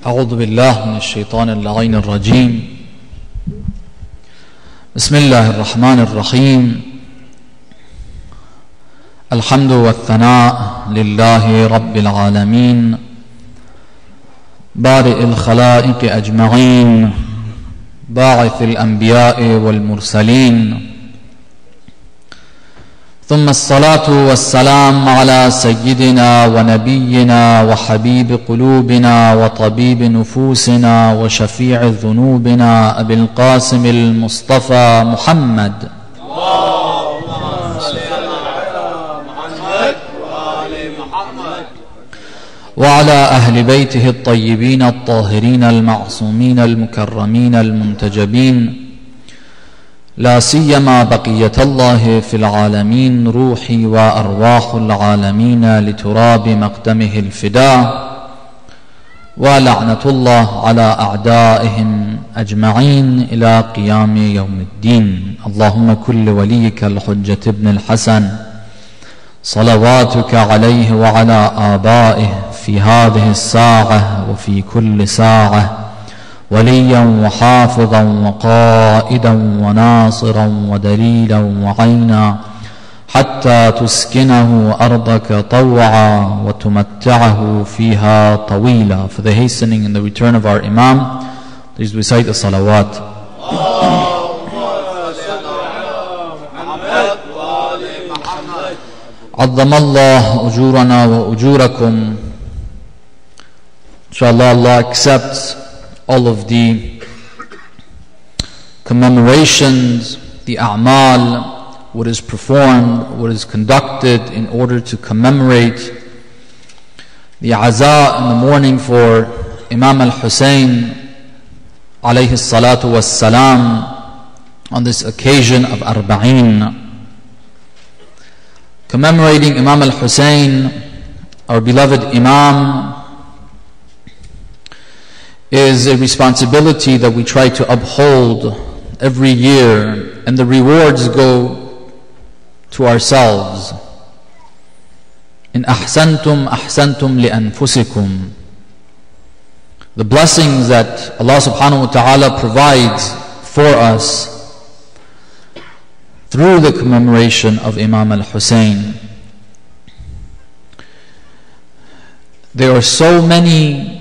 أعوذ بالله من الشيطان اللعين الرجيم بسم الله الرحمن الرحيم الحمد والثناء لله رب العالمين بارئ الخلائق أجمعين باعث الأنبياء والمرسلين ثم الصلاة والسلام على سيدنا ونبينا وحبيب قلوبنا وطبيب نفوسنا وشفيع ذنوبنا أبي القاسم المصطفى محمد وعلى أهل بيته الطيبين الطاهرين المعصومين المكرمين المنتجبين لا سيما بقية الله في العالمين روحي وأرواح العالمين لتراب مقدمه الفداء ولعنة الله على أعدائهم أجمعين إلى قيام يوم الدين. اللهم كل وليك الحجة ابن الحسن صلواتك عليه وعلى آبائه في هذه الساعة وفي كل ساعة وليا وحافظا وقائدا وناصرا ودليلا وعينا حتى تسكنه أرضك طوعا وتمتعه فيها طويلا. For the hastening and the return of our Imam, please recite the salawat. عظم الله أجورنا وأجوركم. Inshallah, Allah accepts all of the commemorations, the a'mal, what is performed, what is conducted in order to commemorate the aza in the morning for Imam al-Hussein alayhi salatu was-salam on this occasion of Arba'in. Commemorating Imam al-Hussein, our beloved Imam, is a responsibility that we try to uphold every year, and the rewards go to ourselves. In ahsantum ahsantum li anfusikum. The blessings that Allah subhanahu wa ta'ala provides for us through the commemoration of Imam al-Hussein. There are so many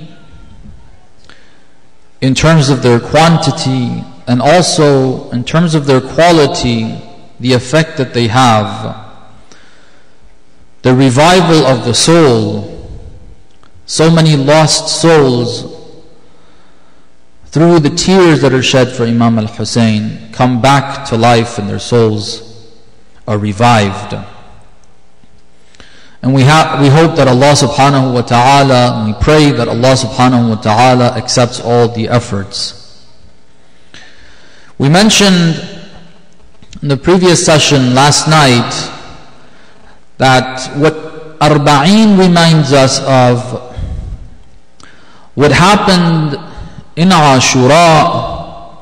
in terms of their quantity and also in terms of their quality, the effect that they have. The revival of the soul. So many lost souls, through the tears that are shed for Imam al-Hussein, come back to life and their souls are revived. And we hope that Allah subhanahu wa ta'ala, and we pray that Allah subhanahu wa ta'ala accepts all the efforts. We mentioned in the previous session last night that what Arba'in reminds us of, what happened in Ashura,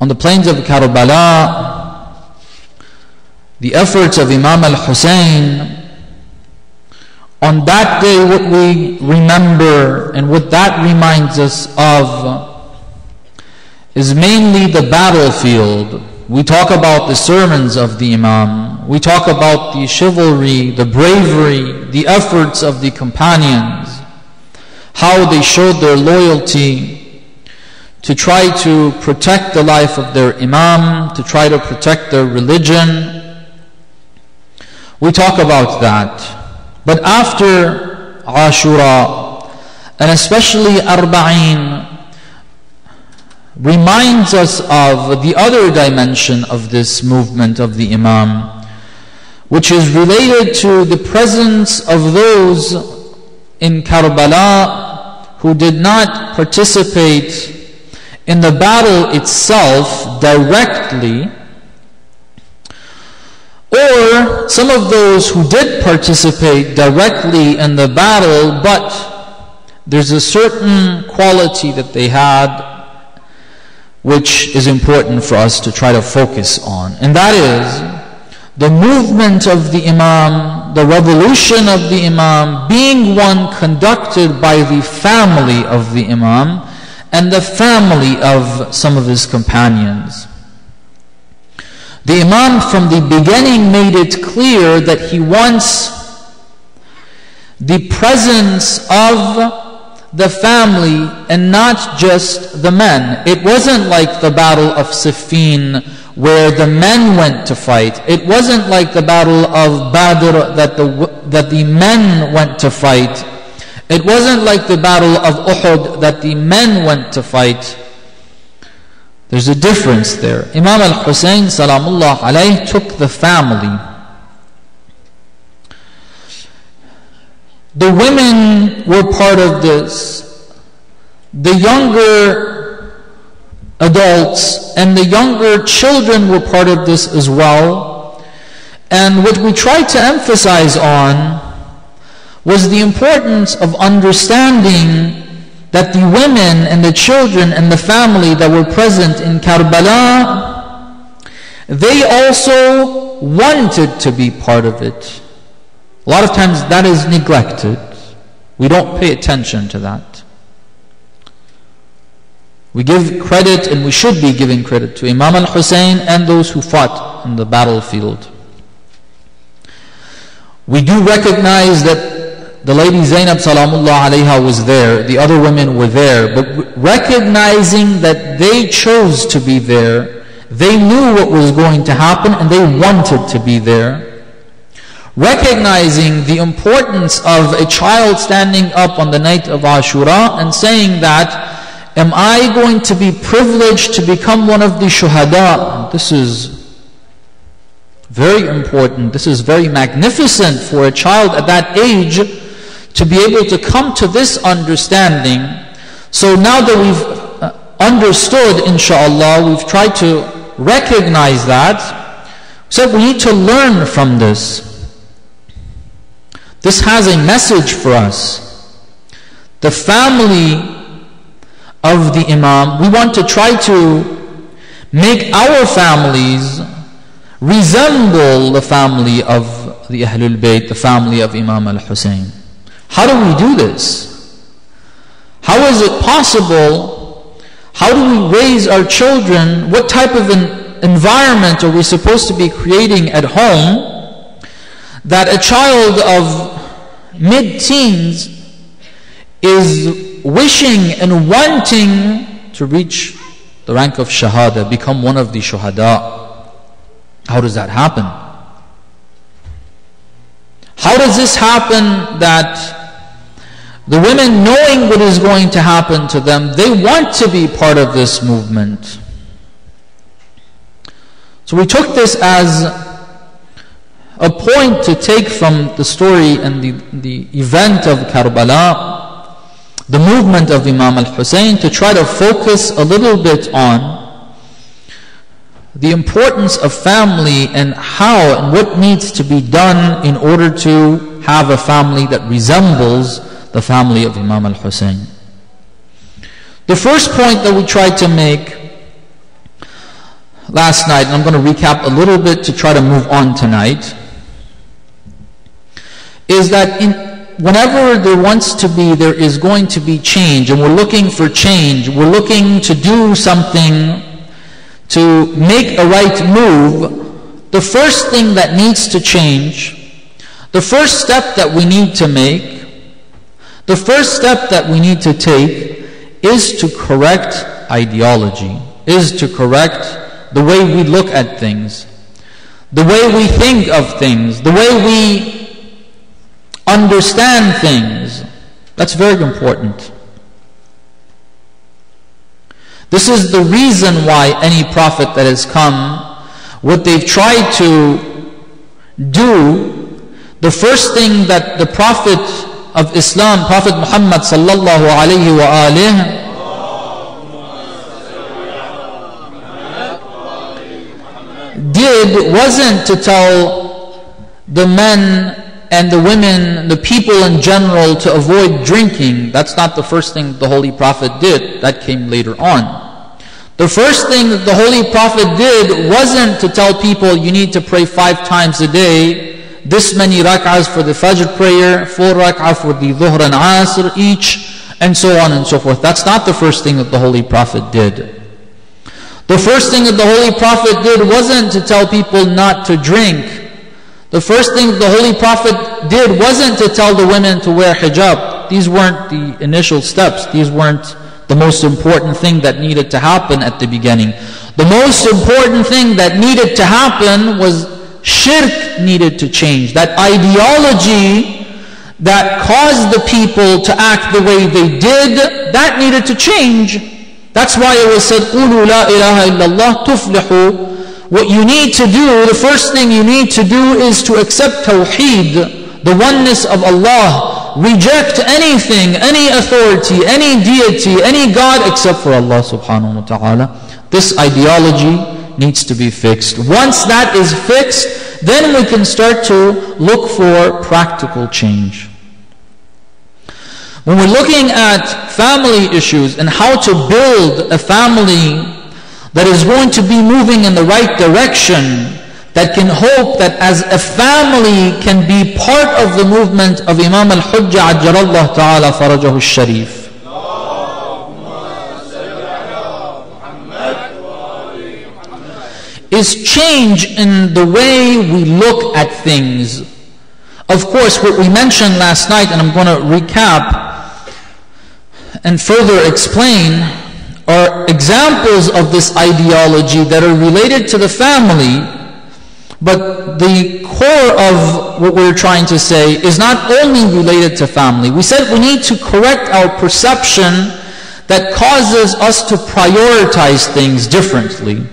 on the plains of Karbala, the efforts of Imam al-Hussein. On that day, what we remember and what that reminds us of is mainly the battlefield. We talk about the sermons of the Imam. We talk about the chivalry, the bravery, the efforts of the companions, how they showed their loyalty to try to protect the life of their Imam, to try to protect their religion. We talk about that. But after Ashura, and especially Arba'in, reminds us of the other dimension of this movement of the Imam, which is related to the presence of those in Karbala who did not participate in the battle itself directly, or some of those who did participate directly in the battle, but there's a certain quality that they had which is important for us to try to focus on. And that is the movement of the Imam the revolution of the Imam being one conducted by the family of the Imam and the family of some of his companions. The Imam from the beginning made it clear that he wants the presence of the family and not just the men. It wasn't like the battle of Siffin where the men went to fight. It wasn't like the battle of Badr that the men went to fight. It wasn't like the battle of Uhud that the men went to fight. There's a difference there. Imam al-Hussein salamullah alayh took the family. The women were part of this. The younger adults and the younger children were part of this as well. And what we tried to emphasize on was the importance of understanding that the women and the children and the family that were present in Karbala, they also wanted to be part of it. A lot of times that is neglected. We don't pay attention to that. We give credit, and we should be giving credit to Imam al-Hussein and those who fought on the battlefield. We do recognize that the lady Zainab salamullah alayha was there, the other women were there, but recognizing that they chose to be there, they knew what was going to happen and they wanted to be there. Recognizing the importance of a child standing up on the night of Ashura and saying that, am I going to be privileged to become one of the shuhada? This is very important. This is very magnificent for a child at that age to be able to come to this understanding. So now that we've understood, inshallah, we've tried to recognize that, so we need to learn from this. This has a message for us. The family of the Imam, we want to try to make our families resemble the family of the Ahlul Bayt, the family of Imam al-Hussein. How do we do this? How is it possible? How do we raise our children? What type of an environment are we supposed to be creating at home that a child of mid-teens is wishing and wanting to reach the rank of shahada, become one of the shuhada? How does that happen? How does this happen that the women, knowing what is going to happen to them, they want to be part of this movement? So we took this as a point to take from the story and the event of Karbala, the movement of Imam al-Hussein, to try to focus a little bit on the importance of family and how and what needs to be done in order to have a family that resembles the family of Imam al-Hussein. The first point that we tried to make last night, and I'm going to recap a little bit to try to move on tonight, is that whenever there is going to be change, and we're looking for change, we're looking to do something to make a right move, the first thing that needs to change, the first step that we need to make, the first step that we need to take is to correct ideology, is to correct the way we look at things, the way we think of things, the way we understand things. That's very important. This is the reason why any prophet that has come, what they've tried to do, the first thing that the Prophet of Islam, Prophet Muhammad sallallahu alayhi wa alihi, did wasn't to tell the men and the women, the people in general, to avoid drinking. That's not the first thing the Holy Prophet did. That came later on. The first thing that the Holy Prophet did wasn't to tell people you need to pray 5 times a day, this many rak'ahs for the Fajr prayer, 4 rak'ah for the Dhuhr and Asr each, and so on and so forth. That's not the first thing that the Holy Prophet did. The first thing that the Holy Prophet did wasn't to tell people not to drink. The first thing the Holy Prophet did wasn't to tell the women to wear hijab. These weren't the initial steps. These weren't the most important thing that needed to happen at the beginning. The most important thing that needed to happen was shirk needed to change. That ideology that caused the people to act the way they did, that needed to change. That's why it was said, قُولُوا لَا إِلَهَ إِلَّا اللَّهِ تُفْلِحُوا. What you need to do, the first thing you need to do is to accept Tawheed, the oneness of Allah. Reject anything, any authority, any deity, any God except for Allah subhanahu wa ta'ala. This ideology needs to be fixed. Once that is fixed, then we can start to look for practical change. When we're looking at family issues and how to build a family that is going to be moving in the right direction, that can hope that as a family can be part of the movement of Imam al-Hujjah ajjalallahu ta'ala farajahu al-sharif. Is change in the way we look at things. Of course, what we mentioned last night, and I'm going to recap and further explain, are examples of this ideology that are related to the family, but the core of what we're trying to say is not only related to family. We said we need to correct our perception that causes us to prioritize things differently.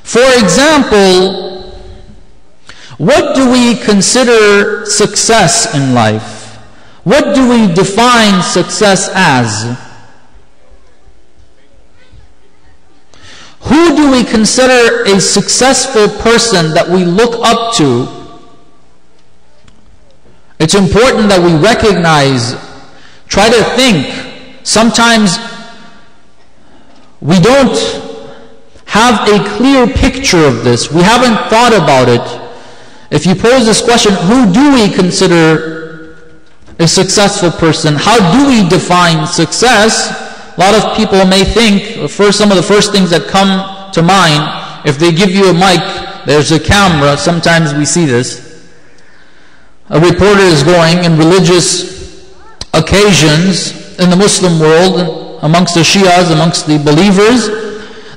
For example, what do we consider success in life? What do we define success as? Who do we consider a successful person that we look up to? It's important that we recognize, try to think. Sometimes we don't have a clear picture of this. We haven't thought about it. If you pose this question, who do we consider a successful person? How do we define success? A lot of people may think, some of the first things that come to mind, if they give you a mic, there's a camera, sometimes we see this. A reporter is going in religious occasions in the Muslim world, amongst the Shias, amongst the believers.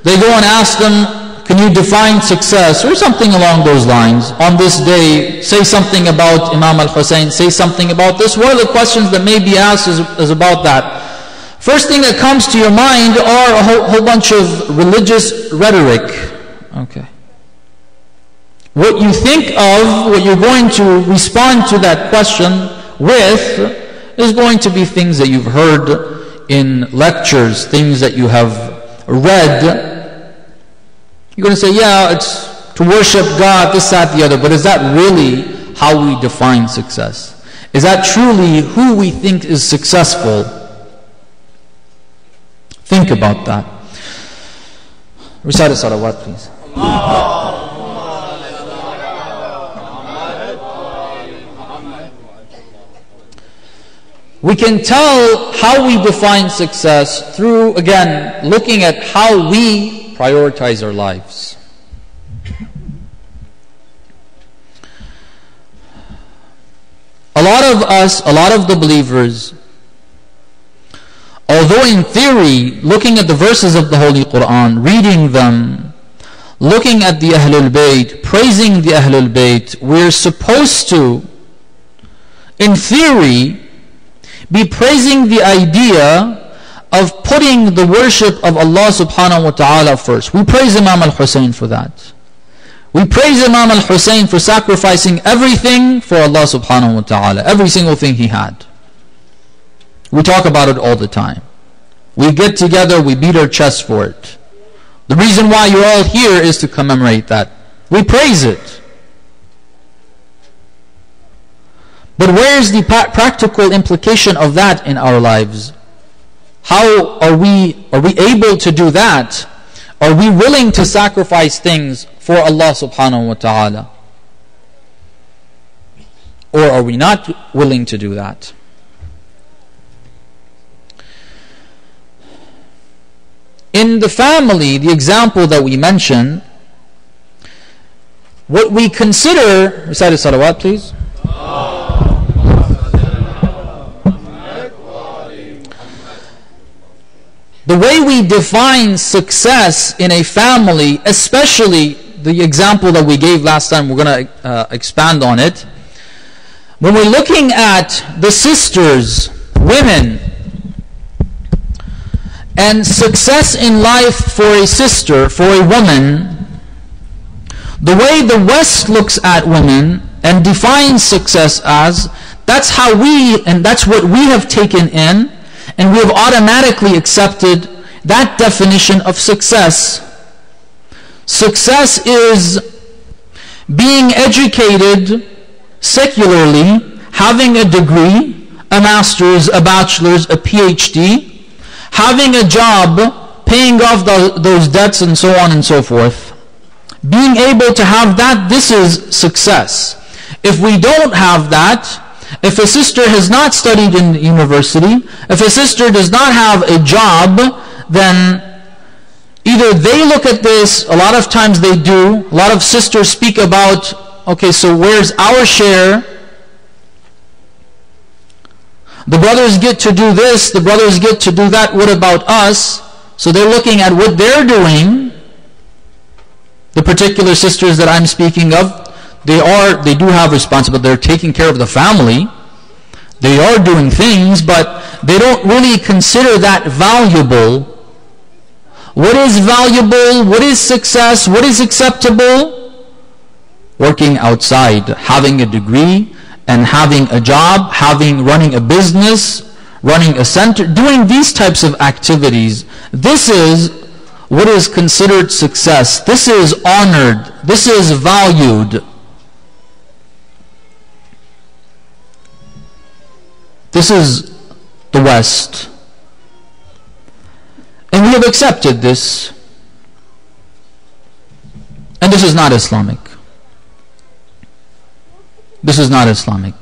They go and ask them, can you define success? Or something along those lines. On this day, say something about Imam al-Hussein, say something about this. One of the questions that may be asked is about that. First thing that comes to your mind are a whole bunch of religious rhetoric. Okay. What you think of, what you're going to respond to that question with, is going to be things that you've heard in lectures, things that you have read. You're going to say, yeah, it's to worship God, this, that, the other, but is that really how we define success? Is that truly who we think is successful? Think about that. Recite a salawat, please. We can tell how we define success through, again, looking at how we prioritize our lives. A lot of us, a lot of the believers, although in theory, looking at the verses of the Holy Quran, reading them, looking at the Ahlul Bayt, praising the Ahlul Bayt, we're supposed to, in theory, be praising the idea of putting the worship of Allah subhanahu wa ta'ala first. We praise Imam al-Hussein for that. We praise Imam al-Hussein for sacrificing everything for Allah subhanahu wa ta'ala, every single thing he had. We talk about it all the time. We get together, we beat our chests for it. The reason why you're all here is to commemorate that. We praise it. But where is the practical implication of that in our lives? How are we able to do that? Are we willing to sacrifice things for Allah subhanahu wa ta'ala? Or are we not willing to do that? In the family, the example that we mentioned, what we consider, recite a salawat please. The way we define success in a family, especially the example that we gave last time, we're going to expand on it. When we're looking at the sisters, women, and success in life for a sister, for a woman, the way the West looks at women and defines success as, that's how we, and that's what we have taken in, and we have automatically accepted that definition of success. Success is being educated secularly, having a degree, a master's, a bachelor's, a PhD, having a job, paying off those debts and so on and so forth. Being able to have that, this is success. If we don't have that, if a sister has not studied in university, if a sister does not have a job, then either they look at this, a lot of times they do, a lot of sisters speak about, okay, so where's our share? The brothers get to do this, the brothers get to do that, what about us? So they're looking at what they're doing. The particular sisters that I'm speaking of, they do have responsibility. They're taking care of the family. They are doing things, but they don't really consider that valuable. What is valuable? What is success? What is acceptable? Working outside, having a degree, and having a job, running a business, running a center, doing these types of activities. This is what is considered success. This is honored. This is valued. This is the West. And we have accepted this. And this is not Islamic. This is not Islamic.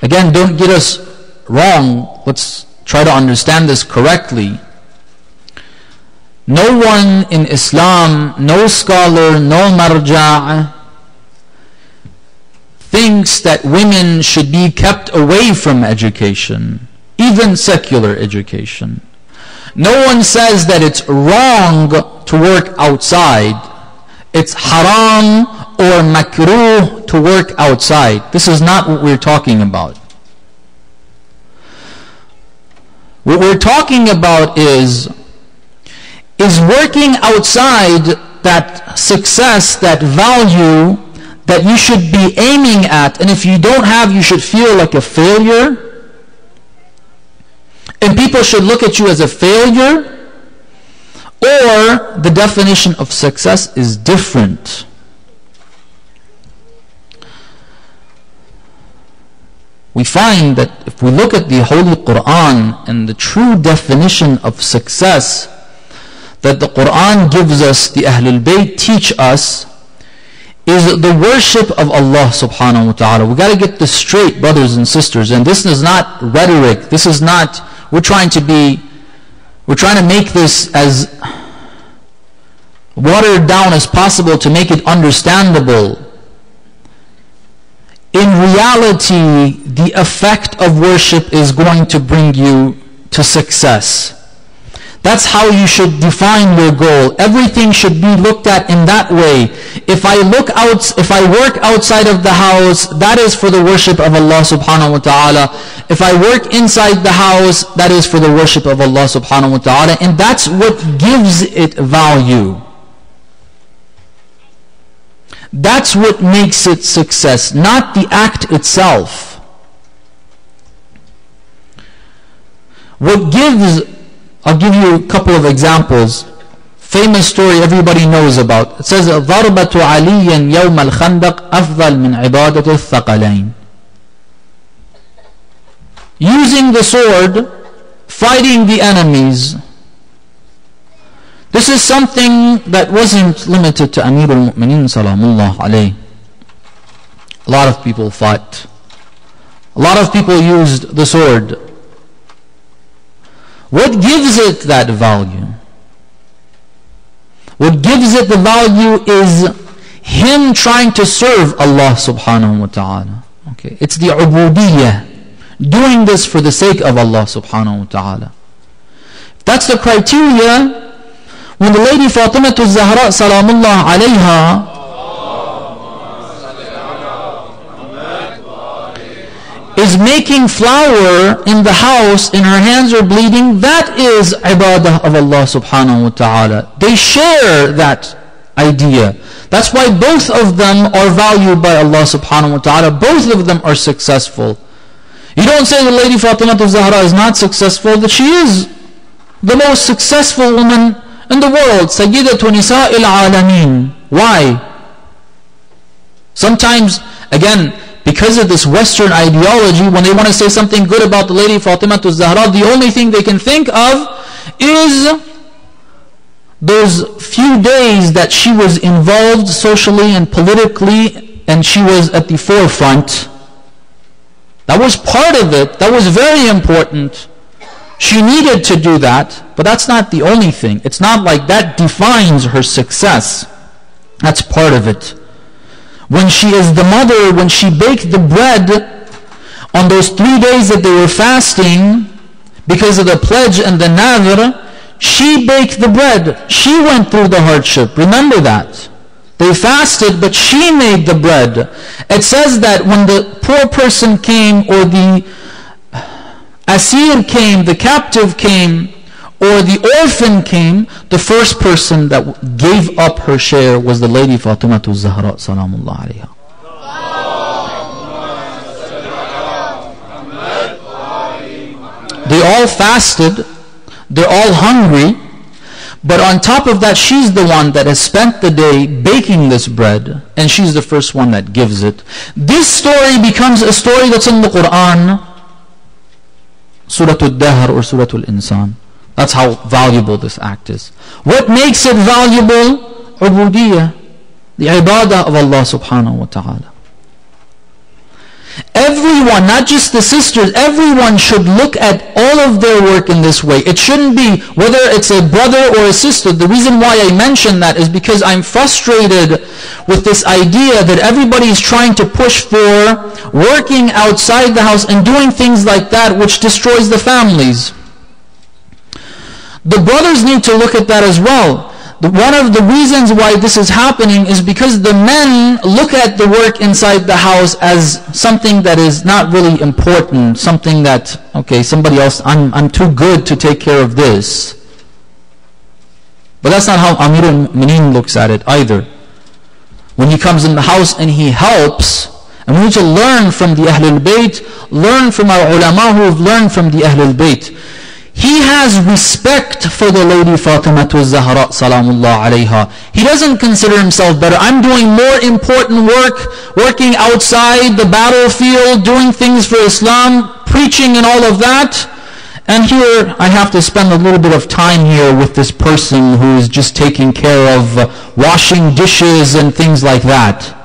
Again, don't get us wrong. Let's try to understand this correctly. No one in Islam, no scholar, no marja' thinks that women should be kept away from education, even secular education. No one says that it's wrong to work outside. It's haram or makruh to work outside. This is not what we're talking about. What we're talking about is working outside that success, that value that you should be aiming at, and if you don't have, you should feel like a failure, and people should look at you as a failure, or the definition of success is different. We find that if we look at the Holy Quran and the true definition of success that the Quran gives us, the Ahlul Bayt teach us, is the worship of Allah subhanahu wa ta'ala. We got to get this straight, brothers and sisters. And this is not rhetoric. This is not, we're trying to make this as watered down as possible to make it understandable. In reality, the effect of worship is going to bring you to success. That's how you should define your goal. Everything should be looked at in that way. If I work outside of the house, that is for the worship of Allah subhanahu wa ta'ala. If I work inside the house, that is for the worship of Allah subhanahu wa ta'ala. And that's what gives it value. That's what makes it success, not the act itself. What gives, I'll give you a couple of examples. Famous story everybody knows about. It says, ضَرْبَةُ عَلِيٍّ يَوْمَ الْخَنْدَقِ أَفْضَلْ مِنْ عِبَادَةِ الثَّقَلَيْنِ. Using the sword, fighting the enemies. This is something that wasn't limited to Amir al-Mu'mineen salamullah alayhi. A lot of people fought. A lot of people used the sword. What gives it that value? What gives it the value is him trying to serve Allah subhanahu wa ta'ala. Okay, it's the ubudiyyah, doing this for the sake of Allah subhanahu wa ta'ala. If that's the criteria, when the lady Fatima Zahra salamullah alayha is making flour in the house and her hands are bleeding, that is ibadah of Allah subhanahu wa ta'ala. They share that idea. That's why both of them are valued by Allah subhanahu wa ta'ala. Both of them are successful. You don't say the lady Fatima Zahra is not successful, that she is the most successful woman in the world. Sayyidatu Nisa'il Alameen. Why? Sometimes, again, because of this Western ideology, when they want to say something good about the lady Fatima Zahra, the only thing they can think of is those few days that she was involved socially and politically, and she was at the forefront. That was part of it. That was very important. She needed to do that, but that's not the only thing. It's not like that defines her success. That's part of it. When she is the mother, when she baked the bread on those 3 days that they were fasting because of the pledge and the nadhr, she baked the bread. She went through the hardship. Remember that. They fasted, but she made the bread. It says that when the poor person came, or the asir came, the captive came, or the orphan came, the first person that gave up her share was the lady Fatima Zahra salamullah alayha. They all fasted, they're all hungry, but on top of that, she's the one that has spent the day baking this bread, and she's the first one that gives it. This story becomes a story that's in the Quran, Surah Al-Dahr or Surah Al-Insan. That's how valuable this act is. What makes it valuable? Ubudiyyah, the ibadah of Allah subhanahu wa ta'ala. Everyone, not just the sisters, everyone should look at all of their work in this way. It shouldn't be whether it's a brother or a sister. The reason why I mention that is because I'm frustrated with this idea that everybody is trying to push for working outside the house and doing things like that, which destroys the families. The brothers need to look at that as well. One of the reasons why this is happening is because the men look at the work inside the house as something that is not really important, something that, okay, somebody else, I'm too good to take care of this. But that's not how Amir al-Mu'mineen looks at it either. When he comes in the house and he helps, and we need to learn from the Ahlul Bayt, learn from our ulama who have learned from the Ahlul Bayt. He has respect for the lady Fatima Zahra salamullah alayha. He doesn't consider himself better. I'm doing more important work, working outside the battlefield, doing things for Islam, preaching and all of that. And here I have to spend a little bit of time here with this person who is just taking care of washing dishes and things like that.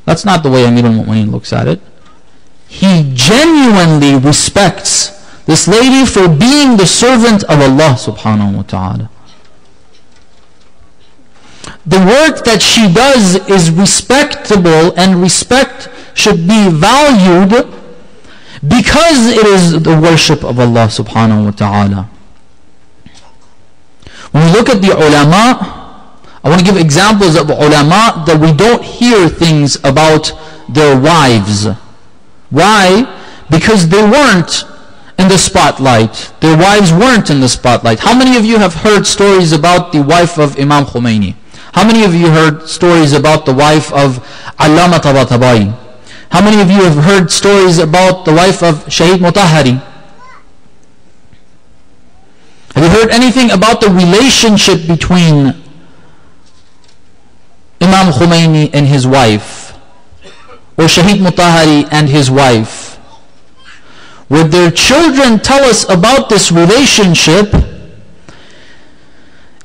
That's not the way Amir al-Mu'mineen looks at it. He genuinely respects this lady for being the servant of Allah subhanahu wa ta'ala. The work that she does is respectable, and respect should be valued because it is the worship of Allah subhanahu wa ta'ala. When we look at the ulama, I want to give examples of ulama that we don't hear things about their wives. Why? Because they weren't in the spotlight. Their wives weren't in the spotlight. How many of you have heard stories about the wife of Imam Khomeini? How many of you heard stories about the wife of Allama Tabatabai? How many of you have heard stories about the wife of Shahid Mutahari? Have you heard anything about the relationship between Imam Khomeini and his wife? Or Shahid Mutahari and his wife? Would their children tell us about this relationship?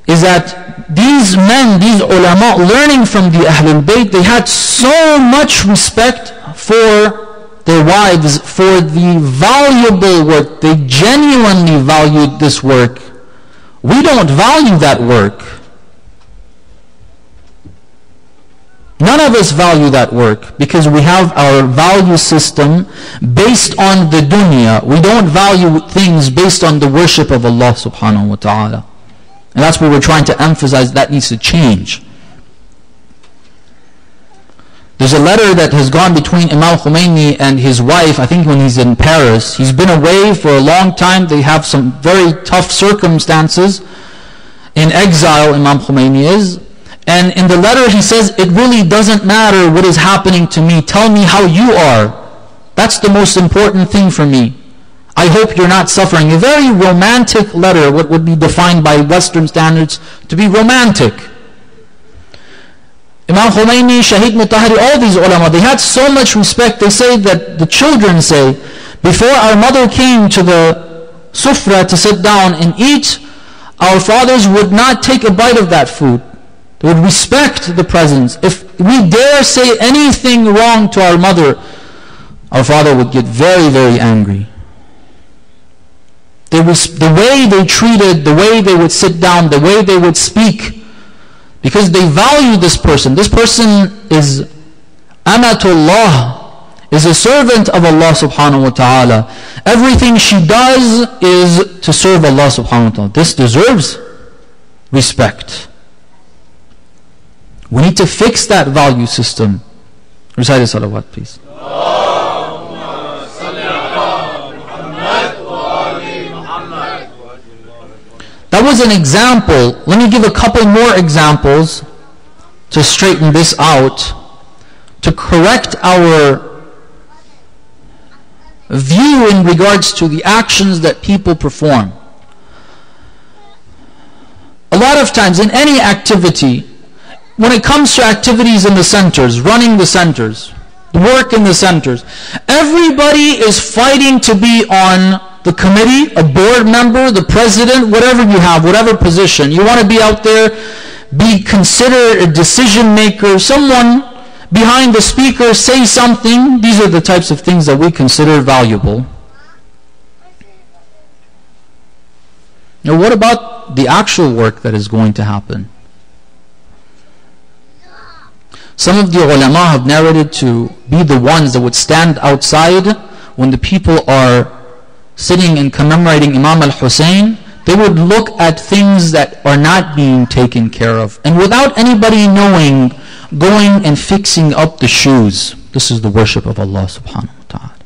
is that these men, these ulama, learning from the Ahlul Bayt, they had so much respect for their wives, for the valuable work. They genuinely valued this work. We don't value that work. None of us value that work because we have our value system based on the dunya. We don't value things based on the worship of Allah subhanahu wa ta'ala. And that's what we're trying to emphasize. That needs to change. There's a letter that has gone between Imam Khomeini and his wife, I think when he's in Paris. He's been away for a long time. They have some very tough circumstances. In exile, Imam Khomeini is. And in the letter he says, it really doesn't matter what is happening to me. Tell me how you are. That's the most important thing for me. I hope you're not suffering. A very romantic letter, what would be defined by Western standards to be romantic. Imam Khomeini, Shahid Mutahari, all these ulama, they had so much respect. They say that the children say, before our mother came to the sufra to sit down and eat, our fathers would not take a bite of that food. They would respect the presence. If we dare say anything wrong to our mother, our father would get very, very angry. The way they treated, the way they would sit down, the way they would speak, because they value this person. This person is Amatullah, is a servant of Allah subhanahu wa ta'ala. Everything she does is to serve Allah subhanahu wa ta'ala. This deserves respect. We need to fix that value system. Recite the salawat, please. That was an example. Let me give a couple more examples to straighten this out, to correct our view in regards to the actions that people perform. A lot of times in any activity, when it comes to activities in the centers, running the centers, work in the centers, everybody is fighting to be on the committee, a board member, the president, whatever you have, whatever position. You want to be out there, be considered a decision maker, someone behind the speaker, say something. These are the types of things that we consider valuable. Now what about the actual work that is going to happen? Some of the ulama have narrated to be the ones that would stand outside when the people are sitting and commemorating Imam al-Hussein. They would look at things that are not being taken care of, and without anybody knowing, going and fixing up the shoes. This is the worship of Allah subhanahu wa ta'ala.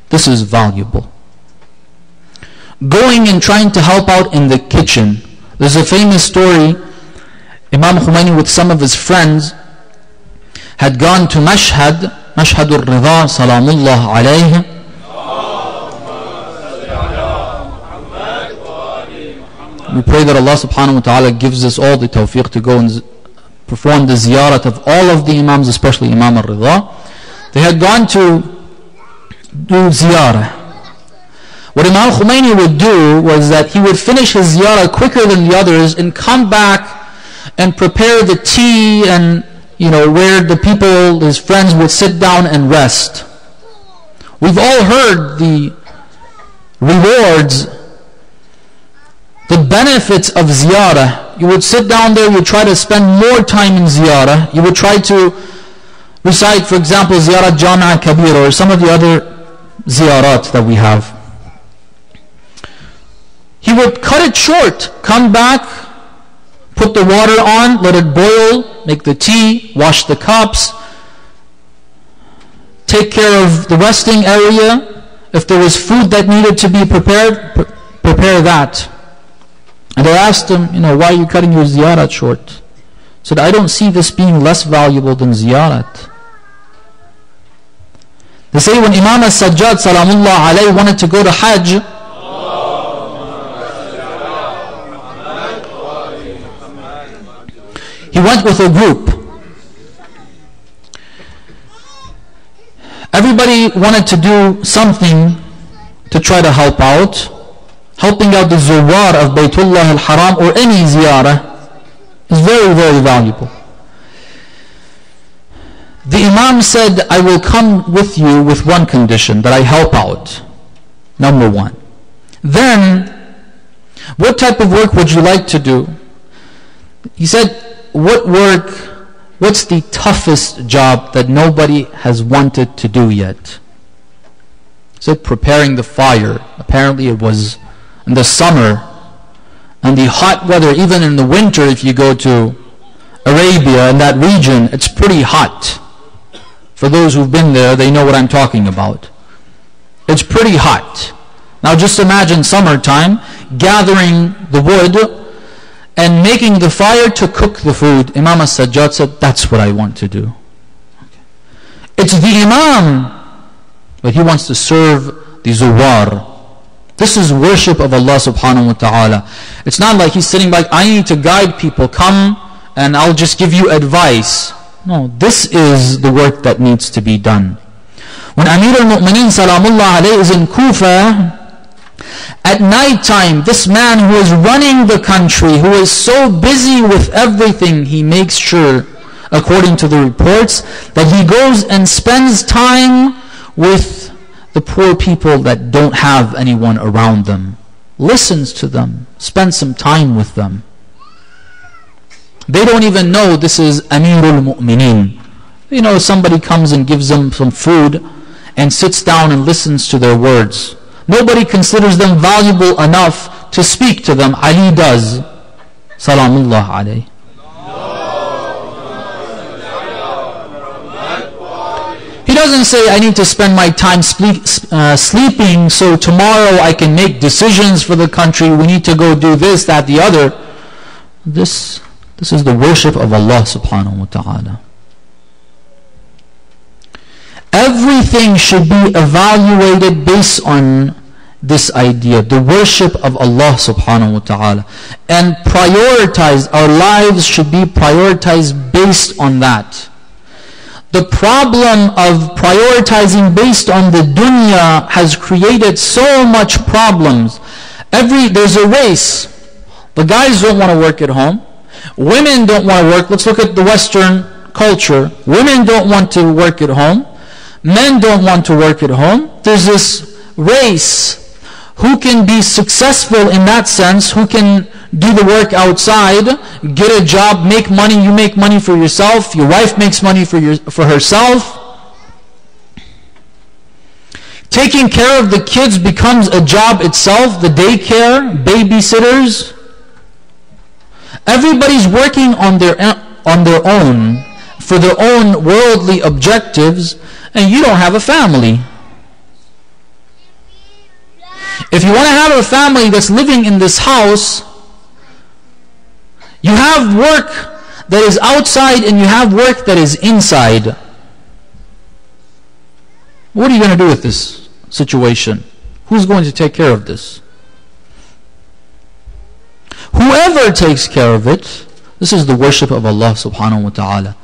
This is valuable. Going and trying to help out in the kitchen. There's a famous story. Imam Khomeini with some of his friends had gone to Mashhad al-Ridha, salamullah alayhi. We pray that Allah subhanahu wa ta'ala gives us all the tawfiq to go and perform the ziyarat of all of the imams, especially Imam al-Ridha. They had gone to do ziyarah. What Imam Khomeini would do was that he would finish his ziyarah quicker than the others and come back and prepare the tea and where the people, his friends, would sit down and rest. We've all heard the rewards, the benefits of ziyarah. You would sit down there, you would try to spend more time in ziyarah. You would try to recite, for example, ziyarat Jami'a Kabir or some of the other ziyarat that we have. He would cut it short, come back, put the water on, let it boil, make the tea, wash the cups, take care of the resting area. If there was food that needed to be prepared, prepare that. And they asked him, why are you cutting your ziyarat short? He said, I don't see this being less valuable than ziyarat. They say when Imam Sajjad salamullah alayhi wanted to go to Hajj, he went with a group. Everybody wanted to do something to try to helping out the Zuwar of Baytullah al-Haram or any ziyarah. It's very, very valuable. The Imam said, I will come with you with one condition, that I help out. Number one. Then, what type of work would you like to do? He said, what's the toughest job that nobody has wanted to do yet? He said, preparing the fire. Apparently it was in the summer, and the hot weather, even in the winter, if you go to Arabia, in that region, it's pretty hot. For those who've been there, they know what I'm talking about. It's pretty hot. Now just imagine summertime, gathering the wood and making the fire to cook the food. Imam Sajjad said, that's what I want to do. It's the Imam, but he wants to serve the Zuwar. This is worship of Allah subhanahu wa ta'ala. It's not like he's sitting back, I need to guide people, come and I'll just give you advice. No, this is the work that needs to be done. When Amir al-Mu'mineen Salamullah alayhi is in Kufa, at night time, this man who is running the country, who is so busy with everything, he makes sure, according to the reports, that he goes and spends time with the poor people that don't have anyone around them. Listens to them, spends some time with them. They don't even know this is Amirul Mu'mineen. You know, somebody comes and gives them some food and sits down and listens to their words. Nobody considers them valuable enough to speak to them. Ali does. Salamullah alayhi. He doesn't say, I need to spend my time sleeping so tomorrow I can make decisions for the country. We need to go do this, that, the other. This is the worship of Allah subhanahu wa ta'ala. Everything should be evaluated based on this idea, the worship of Allah subhanahu wa ta'ala. And prioritize, our lives should be prioritized based on that. The problem of prioritizing based on the dunya has created so much problems. There's a race. The guys don't want to work at home. Women don't want to work. Let's look at the Western culture. Women don't want to work at home. Men don't want to work at home. There's this race. Who can be successful in that sense? Who can do the work outside, get a job, make money? You make money for yourself. Your wife makes money for herself. Taking care of the kids becomes a job itself. The daycare, babysitters. Everybody's working on their own for their own worldly objectives, and you don't have a family. If you want to have a family that's living in this house, you have work that is outside and you have work that is inside. What are you going to do with this situation? Who's going to take care of this? Whoever takes care of it, this is the worship of Allah subhanahu wa ta'ala.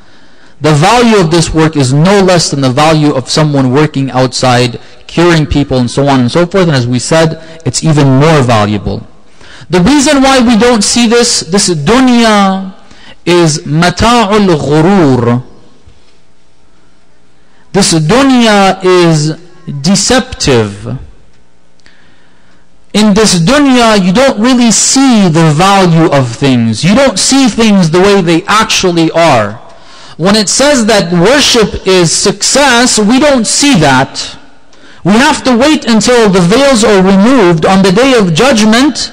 The value of this work is no less than the value of someone working outside, curing people and so on and so forth. And as we said, it's even more valuable. The reason why we don't see this dunya is mata'ul ghurur. This dunya is deceptive. In this dunya, you don't really see the value of things. You don't see things the way they actually are. When it says that worship is success, we don't see that. We have to wait until the veils are removed on the day of judgment.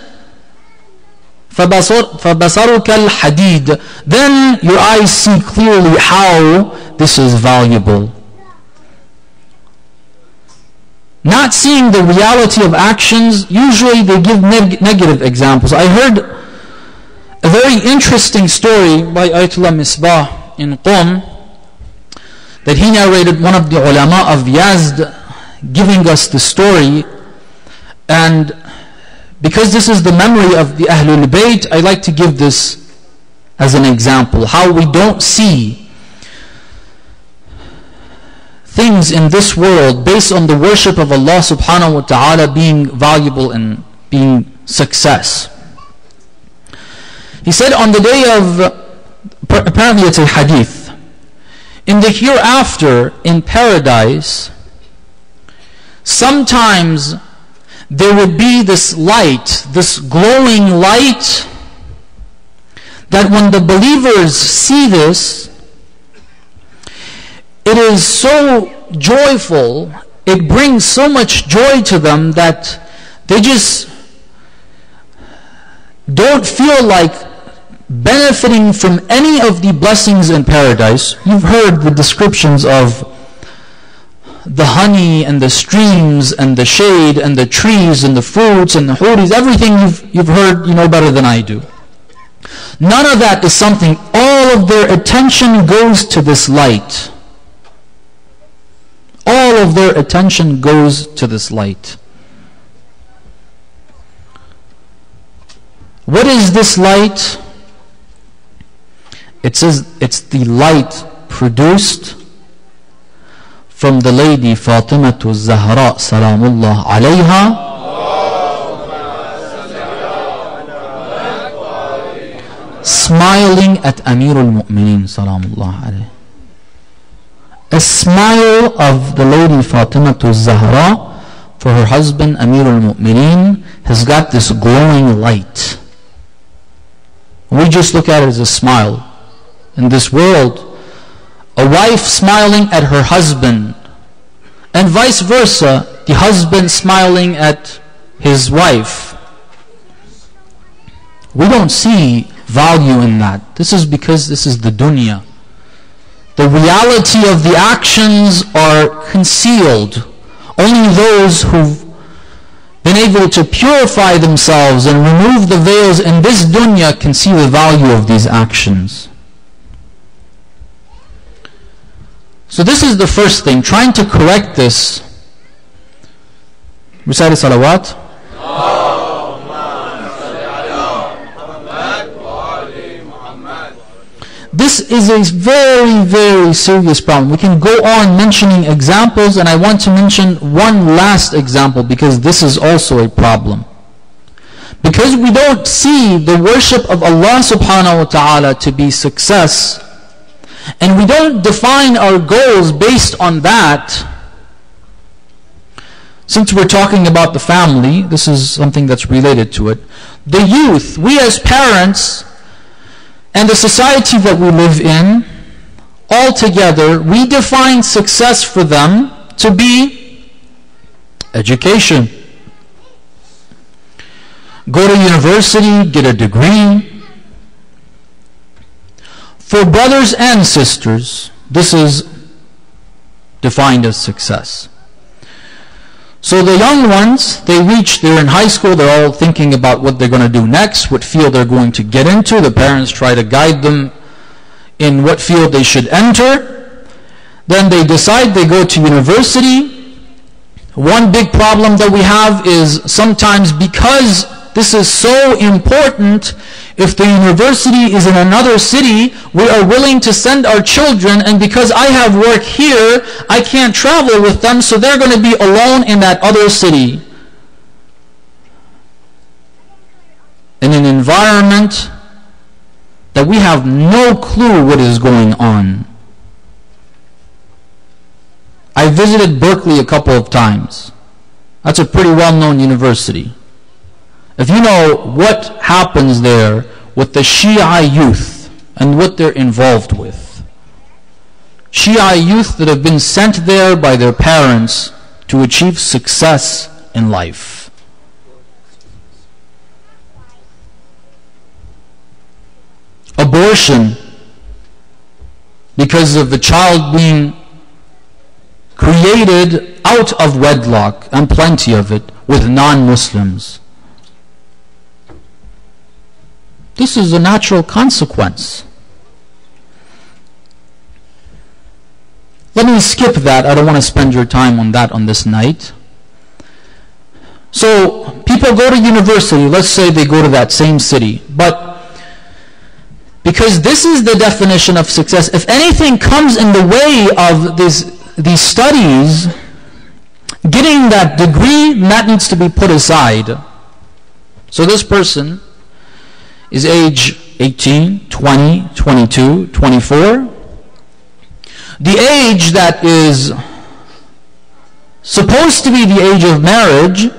فَبَصَرُكَ الْحَدِيدِ. Then your eyes see clearly how this is valuable. Not seeing the reality of actions, usually they give negative examples. I heard a very interesting story by Ayatollah Misbah in Qom, that he narrated, one of the ulama of Yazd giving us the story. And because this is the memory of the Ahlul Bayt, I like to give this as an example, how we don't see things in this world based on the worship of Allah subhanahu wa ta'ala being valuable and being success. He said, on the day of apparently it's a hadith. In the hereafter, in paradise, sometimes there would be this light, this glowing light, that when the believers see this, it is so joyful, it brings so much joy to them that they just don't feel like benefiting from any of the blessings in paradise. You've heard the descriptions of the honey and the streams and the shade and the trees and the fruits and the huris, everything you've heard, you know better than I do. None of that is something, all of their attention goes to this light. All of their attention goes to this light. What is this light? It says it's the light produced from the lady Fatima Zahra Salamullah alayha, smiling at Amirul Mu'mineen Salamullah alayhi. A smile of the lady Fatima Zahra for her husband Amirul Mu'mineen has got this glowing light. We just look at it as a smile. In this world, a wife smiling at her husband, and vice versa, the husband smiling at his wife. We don't see value in that. This is because this is the dunya. The reality of the actions are concealed. Only those who've been able to purify themselves and remove the veils in this dunya can see the value of these actions. So this is the first thing, trying to correct this. Recite salawat. This is a very, very serious problem. We can go on mentioning examples, and I want to mention one last example because this is also a problem. Because we don't see the worship of Allah subhanahu wa ta'ala to be success, and we don't define our goals based on that. Since we're talking about the family, this is something that's related to it. The youth, we as parents, and the society that we live in, all together, we define success for them to be education. Go to university, get a degree. For brothers and sisters, this is defined as success. So the young ones, they're in high school, they're all thinking about what they're going to do next, what field they're going to get into. The parents try to guide them in what field they should enter. Then they decide they go to university. One big problem that we have is sometimes because this is so important, if the university is in another city, we are willing to send our children, and because I have work here, I can't travel with them, so they're going to be alone in that other city. In an environment that we have no clue what is going on. I visited Berkeley a couple of times. That's a pretty well-known university. If you know what happens there with the Shia youth and what they're involved with. Shia youth that have been sent there by their parents to achieve success in life. Abortion, because of the child being created out of wedlock, and plenty of it, with non-Muslims. This is a natural consequence. Let me skip that. I don't want to spend your time on that on this night. So, people go to university. Let's say they go to that same city. But because this is the definition of success, if anything comes in the way of these studies, getting that degree, that needs to be put aside. So this person is age 18, 20, 22, 24. The age that is supposed to be the age of marriage,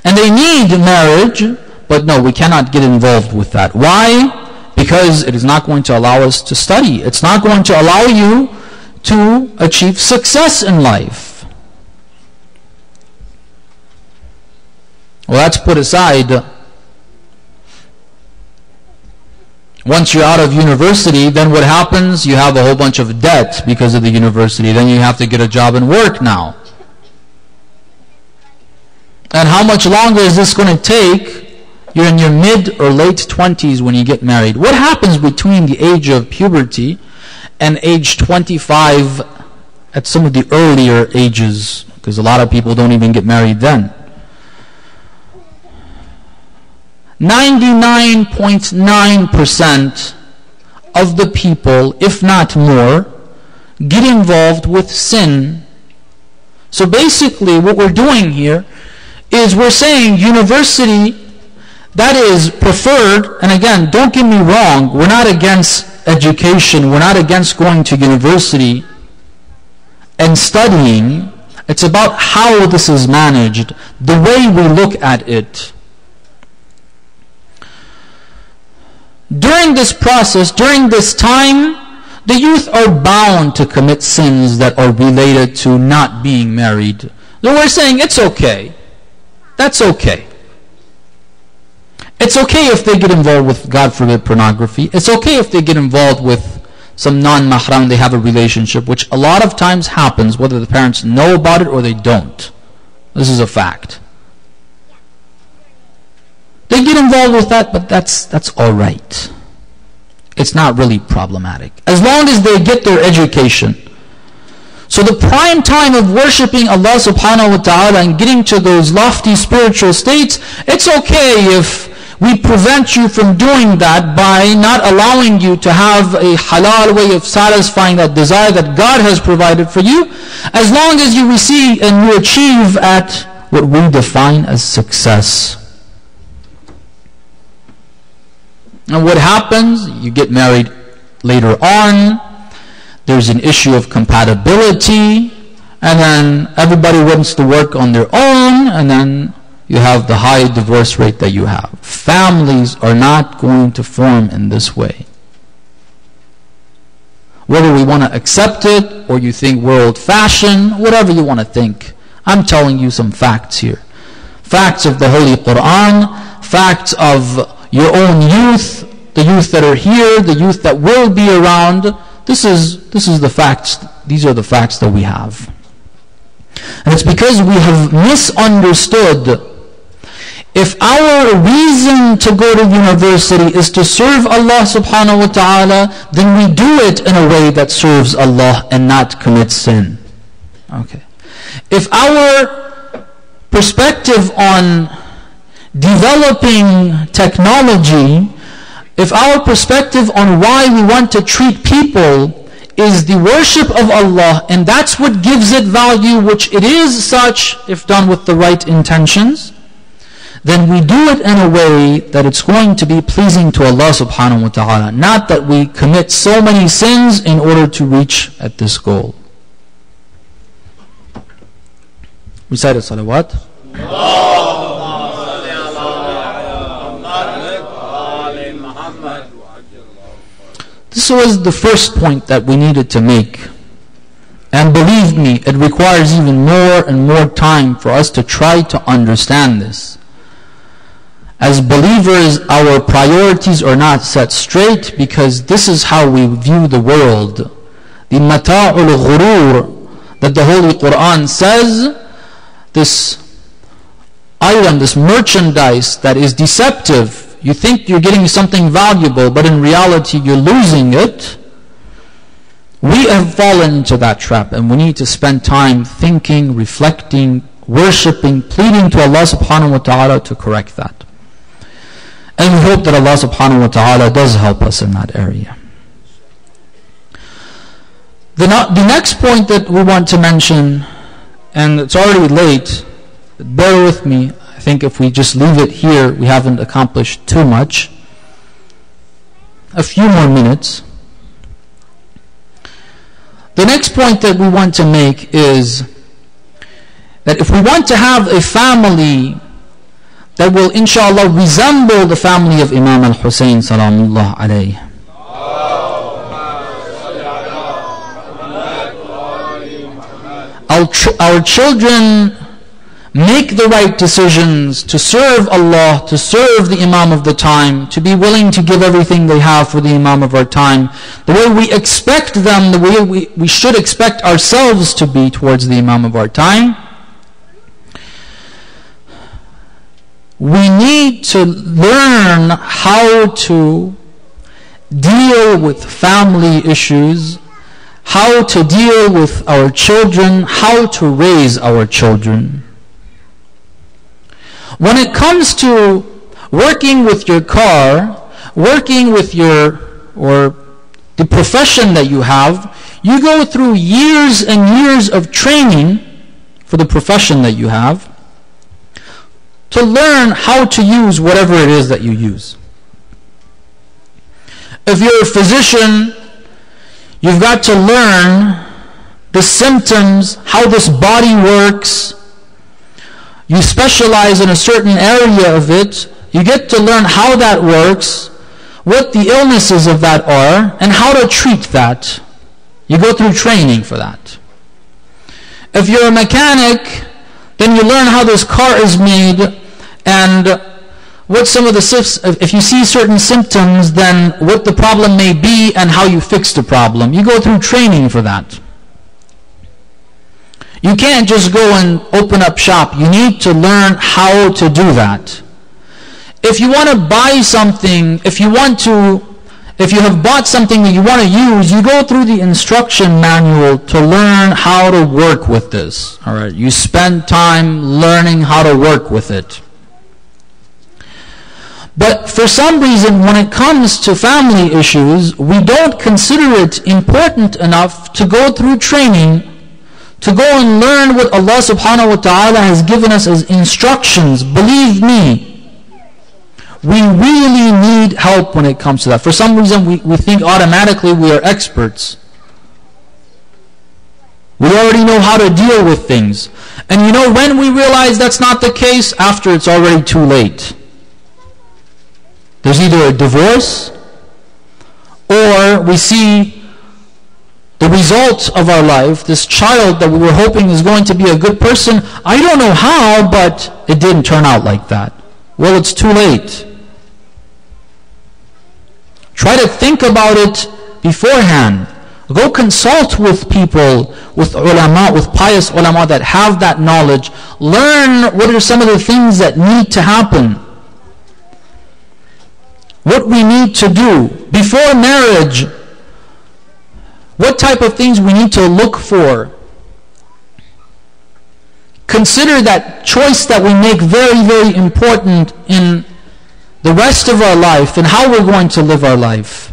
and they need marriage, but no, we cannot get involved with that. Why? Because it is not going to allow us to study. It's not going to allow you to achieve success in life. Well, that's put aside. Once you're out of university, then what happens? You have a whole bunch of debt because of the university. Then you have to get a job and work now. And how much longer is this going to take? You're in your mid or late 20s when you get married. What happens between the age of puberty and age 25 at some of the earlier ages? Because a lot of people don't even get married then. 99.9% of the people, if not more, get involved with sin. So basically what we're doing here is we're saying university, that is preferred. And again, don't get me wrong, we're not against education, we're not against going to university and studying. It's about how this is managed, the way we look at it. During this process, during this time, the youth are bound to commit sins that are related to not being married. So we're saying it's okay. That's okay. It's okay if they get involved with, God forbid, pornography. It's okay if they get involved with some non-mahram, they have a relationship, which a lot of times happens whether the parents know about it or they don't. This is a fact. They get involved with that, but that's all right. It's not really problematic, as long as they get their education. So the prime time of worshiping Allah subhanahu wa ta'ala and getting to those lofty spiritual states, it's okay if we prevent you from doing that by not allowing you to have a halal way of satisfying that desire that God has provided for you, as long as you receive and you achieve at what we define as success. And what happens? You get married later on, there's an issue of compatibility, and then everybody wants to work on their own, and then you have the high divorce rate that you have. Families are not going to form in this way. Whether we want to accept it, or you think we're old-fashioned, whatever you want to think, I'm telling you some facts here. Facts of the Holy Quran, facts of your own youth, the youth that are here, the youth that will be around. This is the facts. These are the facts that we have. And it's because we have misunderstood. If our reason to go to university is to serve Allah subhanahu wa ta'ala, then we do it in a way that serves Allah and not commit sin. Okay. If our perspective on developing technology, if our perspective on why we want to treat people is the worship of Allah, and that's what gives it value, which it is such if done with the right intentions, then we do it in a way that it's going to be pleasing to Allah subhanahu wa ta'ala, not that we commit so many sins in order to reach at this goal. Recite a salawat. This was the first point that we needed to make. And believe me, it requires even more and more time for us to try to understand this. As believers, our priorities are not set straight because this is how we view the world. The mata'ul ghurur that the Holy Quran says, this item, this merchandise that is deceptive. You think you're getting something valuable, but in reality you're losing it. We have fallen into that trap, and we need to spend time thinking, reflecting, worshipping, pleading to Allah subhanahu wa ta'ala to correct that. And we hope that Allah subhanahu wa ta'ala does help us in that area. The next point that we want to mention, and it's already late, but bear with me, I think if we just leave it here, we haven't accomplished too much. a few more minutes. The next point that we want to make is that if we want to have a family that will inshallah resemble the family of Imam al-Hussein salamullah alayhi, our children make the right decisions to serve Allah, to serve the Imam of the time, to be willing to give everything they have for the Imam of our time, the way we expect them, the way we should expect ourselves to be towards the Imam of our time. We need to learn how to deal with family issues, how to deal with our children, how to raise our children. When it comes to working with your car, working with or the profession that you have, you go through years and years of training for the profession that you have to learn how to use whatever it is that you use. If you're a physician, you've got to learn the symptoms, how this body works. You specialize in a certain area of it. You get to learn how that works, what the illnesses of that are, and how to treat that. You go through training for that. If you're a mechanic, then you learn how this car is made, and what some of the, if you see certain symptoms, then what the problem may be and how you fix the problem. You go through training for that. You can't just go and open up shop. You need to learn how to do that. If you want to buy something, if you have bought something that you want to use, you go through the instruction manual to learn how to work with this. All right, you spend time learning how to work with it. But for some reason, when it comes to family issues, we don't consider it important enough to go through training, to go and learn what Allah subhanahu wa ta'ala has given us as instructions. Believe me, we really need help when it comes to that. For some reason, we think automatically we are experts. We already know how to deal with things. And you know when we realize that's not the case? After it's already too late. There's either a divorce, or we see the result of our life, this child that we were hoping is going to be a good person. I don't know how, but it didn't turn out like that. Well, it's too late. Try to think about it beforehand. Go consult with people, with ulama, with pious ulama that have that knowledge. Learn what are some of the things that need to happen. What we need to do before marriage. What type of things we need to look for. Consider that choice that we make very, very important in the rest of our life and how we're going to live our life.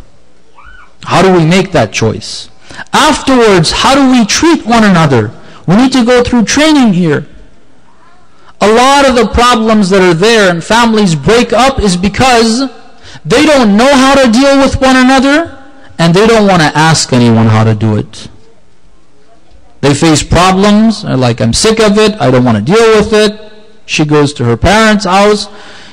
How do we make that choice? Afterwards, how do we treat one another? We need to go through training here. A lot of the problems that are there and families break up is because they don't know how to deal with one another, and they don't want to ask anyone how to do it. They face problems, they're like, I'm sick of it, I don't want to deal with it. She goes to her parents' house,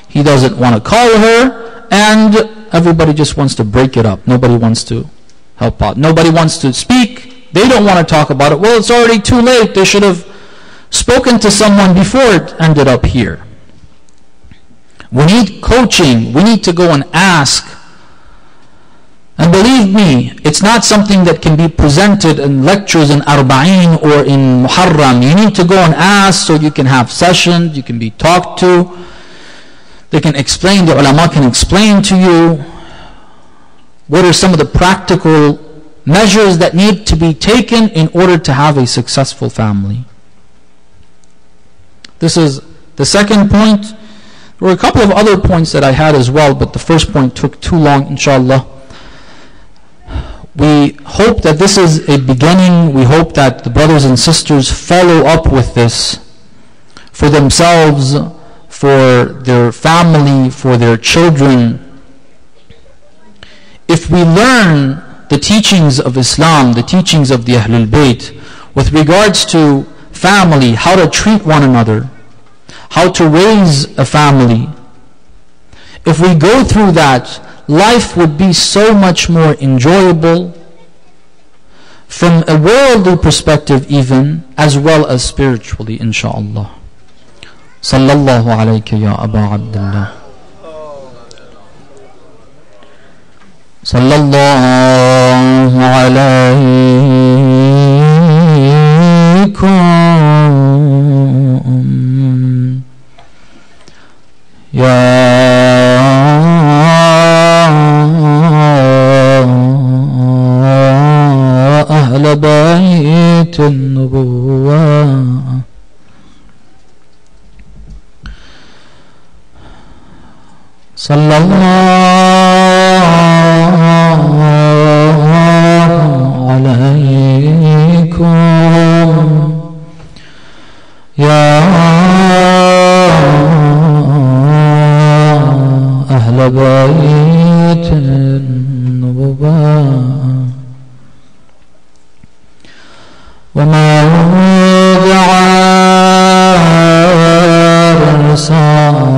he doesn't want to call her, and everybody just wants to break it up. Nobody wants to help out. Nobody wants to speak. They don't want to talk about it. Well, it's already too late. They should have spoken to someone before it ended up here. We need coaching. We need to go and ask. And believe me, it's not something that can be presented in lectures in Arba'in or in Muharram. You need to go and ask so you can have sessions, you can be talked to. They can explain, the ulama can explain to you what are some of the practical measures that need to be taken in order to have a successful family. This is the second point. There were a couple of other points that I had as well, but the first point took too long, inshallah. We hope that this is a beginning. We hope that the brothers and sisters follow up with this for themselves, for their family, for their children. if we learn the teachings of Islam, the teachings of the Ahlul Bayt, with regards to family, how to treat one another, how to raise a family, if we go through that, life would be so much more enjoyable from a worldly perspective even, as well as spiritually, inshaAllah. Sallallahu alayka ya Aba Abdullah. Sallallahu alaykum ya أهل بيت النبوة صلى الله عليكم يا أهل بيت النبوة وما وضع الرسالة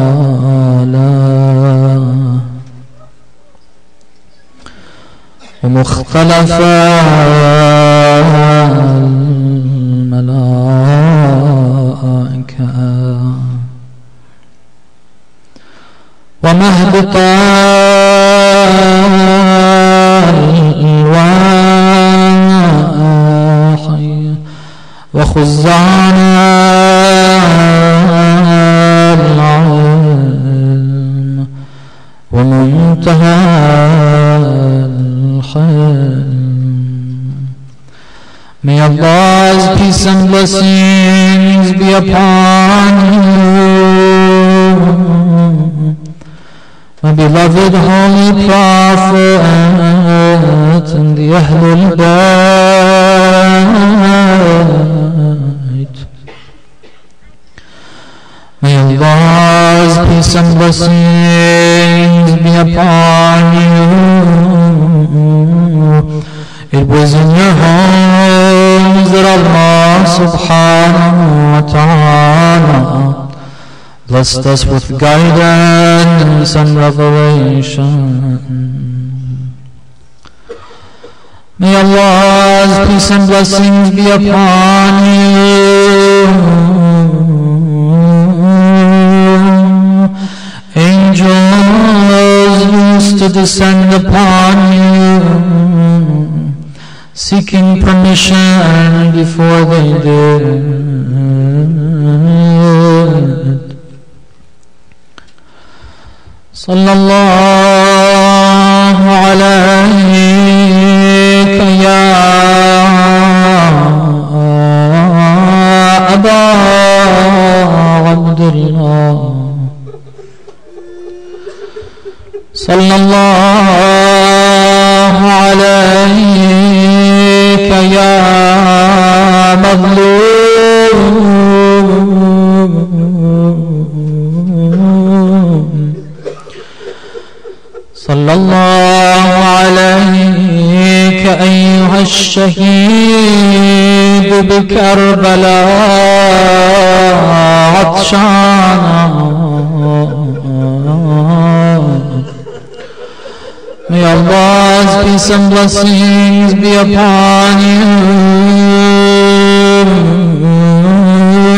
ومختلف الملائكة ومهبط وخزعنا العلم ومنتهى الحلم. May Allah's peace and blessings be upon you, my beloved Holy Prophet, and the Ahlul Bayt. May Allah's peace and blessings be upon you. It was in your homes that Allah subhanahu wa ta'ala blessed us with guidance and revelation. May Allah's peace and blessings be upon you. Angels used to descend upon you, seeking permission before they did. Sallallahu alayka ya Aba Abdullah. Sallallahu alayka ya Mazlum. Sallallahu alayka ayyuha ash-shaheed bi Karbala atshana. May Allah's peace and blessings be upon you,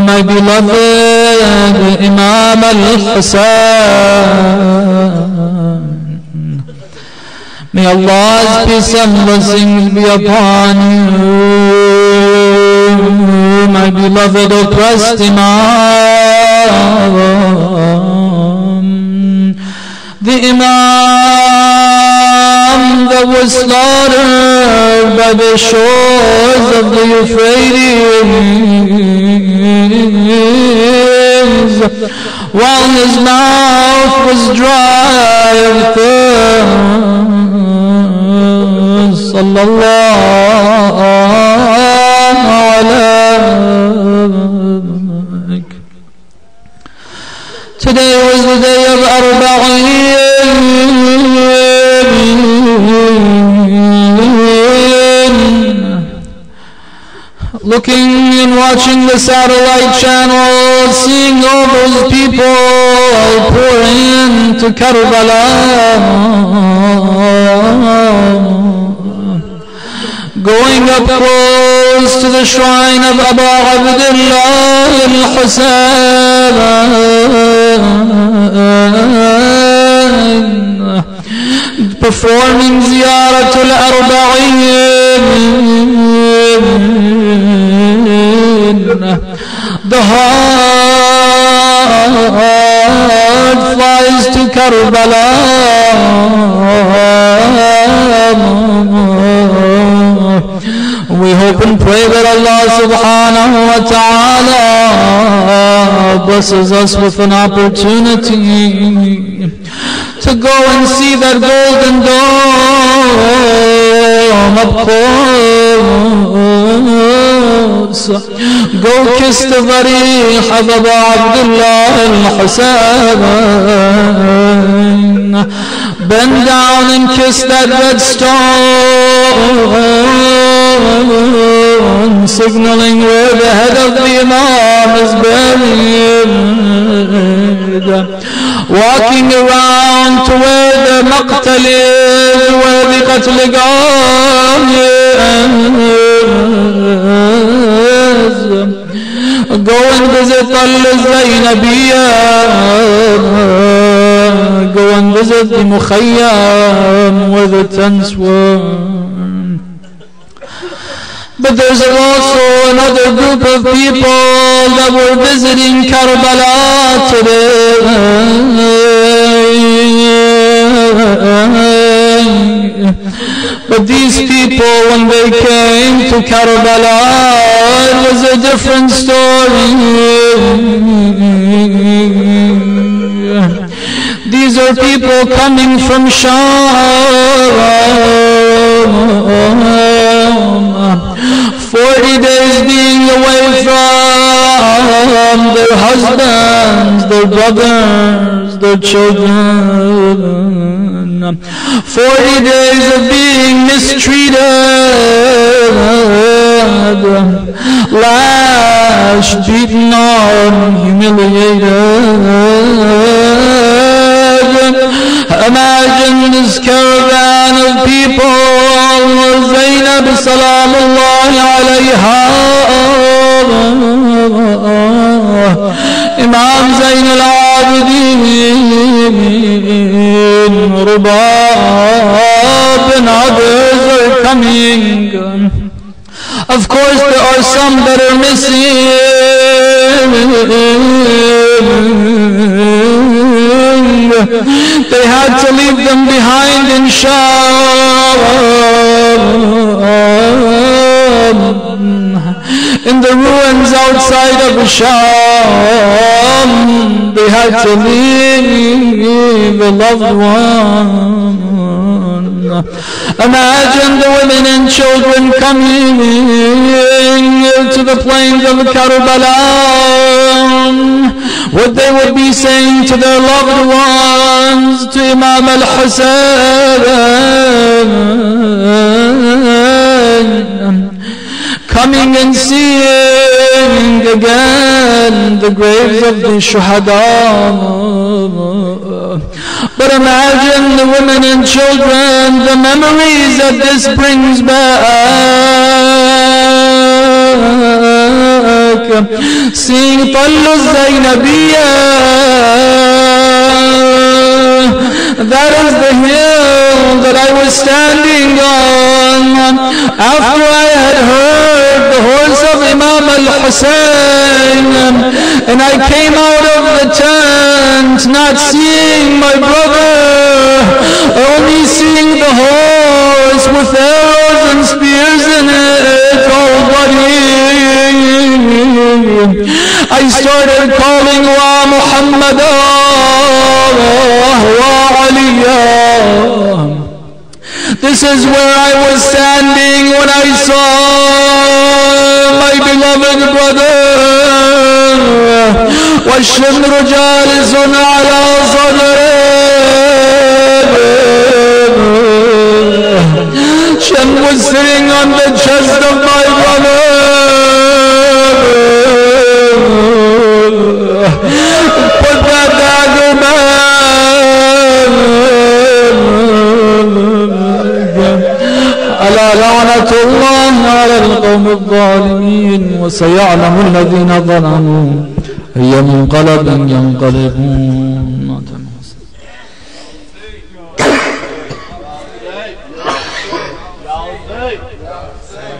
my beloved Imam al-Husayn. May Allah's peace and blessings be upon you, my beloved oppressed Imam, the Imam that was slaughtered by the shores of the Euphrates, while his mouth was dry of thirst. Sallallahu alayk. Today was the day of Arba'in. looking and watching the satellite channel, seeing all those people pour into Karbala, going up close to the shrine of Abu Abdullah al-Husayn, performing Ziyaratul Arba'in. The heart flies to Karbala. We hope and pray that Allah subhanahu wa ta'ala blesses us with an opportunity to go and see that golden dome up close. Go kiss the Varih of Abu Abdullah al-Husayn. Bend down and kiss that red stone, signaling where the head of the Imam is buried. Walking around to where the maqtal is, where the qatl is. Go and visit al-Zainabiyah. Go and visit the Mukhayyam where the tents were. But there's also another group of people that were visiting Karbala today. But these people, when they came to Karbala, it was a different story. These are people coming from Sham, 40 days being away from their husbands, their brothers, their children. 40 days of being mistreated, lashed, beaten on, humiliated. Imagine this caravan of people. Zainab salamullahi alayha, Imam Zain al-Abidin, Rubab and others are coming. Of course there are some that are missing. They had to leave them behind in Sham, in the ruins outside of Sham. They had to leave a loved one. Imagine the women and children coming to the plains of Karbala, what they would be saying to their loved ones, to Imam al-Husayn, coming and seeing again the graves of the shuhada. But imagine the women and children, the memories that this brings back. Seeing Tallu Zainabiyah, that is the hill that I was standing on after I had heard the horse of Imam al-Husayn, and I came out of the tent not seeing my brother, only seeing the horse with arrows and spears in it. Oh, buddy, I started calling Wa Muhammad Wa Aliyah. This is where I was standing when I saw my beloved brother. والشمر جالس على صدره. Shem was sitting on the chest of my brother. Put that ألا لعنة الله على القوم الظالمين وسيعلم الذين ظلموا أي منقلب ينقلبون